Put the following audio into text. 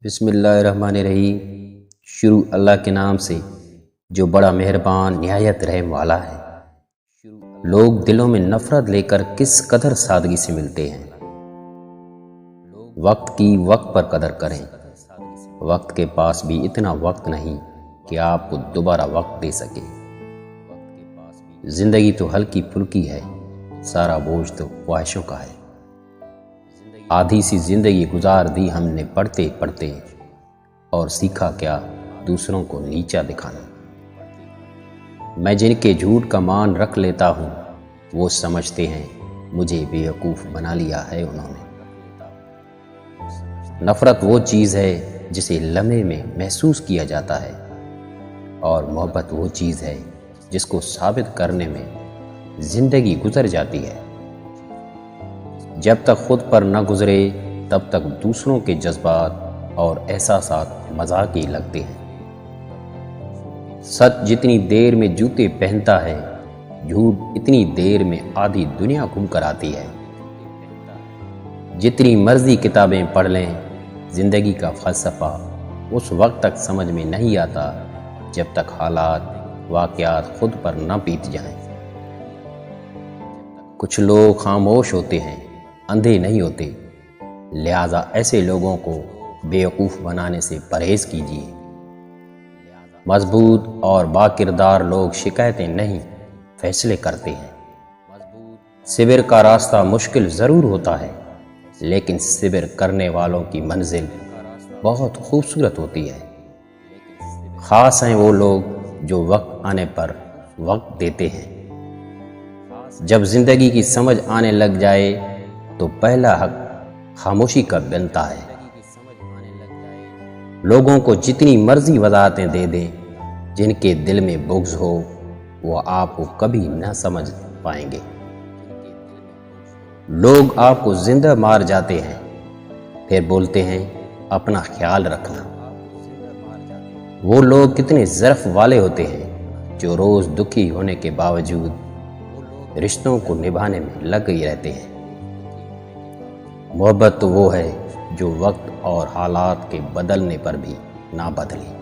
بسم اللہ الرحمن الرحیم۔ شروع اللہ کے نام سے جو بڑا مہربان نہایت رحم والا ہے۔ لوگ دلوں میں نفرت لے کر کس قدر سادگی سے ملتے ہیں۔ وقت کی وقت پر قدر کریں۔ وقت کے پاس بھی اتنا وقت نہیں کہ آپ کو دوبارہ وقت دے سکے۔ زندگی تو ہلکی پھلکی ہے، سارا بوجھ تو خواہشوں کا ہے۔ آدھی سی زندگی گزار دی ہم نے پڑھتے پڑھتے، اور سیکھا کیا دوسروں کو نیچا دکھانا۔ میں جن کے جھوٹ کا مان رکھ لیتا ہوں، وہ سمجھتے ہیں مجھے بیوقوف بنا لیا ہے انہوں نے۔ نفرت وہ چیز ہے جسے لمحے میں محسوس کیا جاتا ہے، اور محبت وہ چیز ہے جس کو ثابت کرنے میں زندگی گزر جاتی ہے۔ جب تک خود پر نہ گزرے تب تک دوسروں کے جذبات اور احساسات مذاقی لگتے ہیں۔ سچ جتنی دیر میں جوتے پہنتا ہے، جھوٹ اتنی دیر میں آدھی دنیا گھوم کر آتی ہے۔ جتنی مرضی کتابیں پڑھ لیں، زندگی کا فلسفہ اس وقت تک سمجھ میں نہیں آتا جب تک حالات واقعات خود پر نہ بیت جائیں۔ کچھ لوگ خاموش ہوتے ہیں، اندھے نہیں ہوتے، لہٰذا ایسے لوگوں کو بیوقوف بنانے سے پرہیز کیجیے۔ مضبوط اور باکردار لوگ شکایتیں نہیں، فیصلے کرتے ہیں۔ صبر کا راستہ مشکل ضرور ہوتا ہے، لیکن صبر کرنے والوں کی منزل بہت خوبصورت ہوتی ہے۔ خاص ہیں وہ لوگ جو وقت آنے پر وقت دیتے ہیں۔ جب زندگی کی سمجھ آنے لگ جائے تو پہلا حق خاموشی کا بنتا ہے۔ لوگوں کو جتنی مرضی وضاحتیں دے دیں، جن کے دل میں بغض ہو وہ آپ کو کبھی نہ سمجھ پائیں گے۔ لوگ آپ کو زندہ مار جاتے ہیں، پھر بولتے ہیں اپنا خیال رکھنا۔ وہ لوگ کتنے ظرف والے ہوتے ہیں جو روز دکھی ہونے کے باوجود رشتوں کو نبھانے میں لگ گئی رہتے ہیں۔ محبت تو وہ ہے جو وقت اور حالات کے بدلنے پر بھی نہ بدلے۔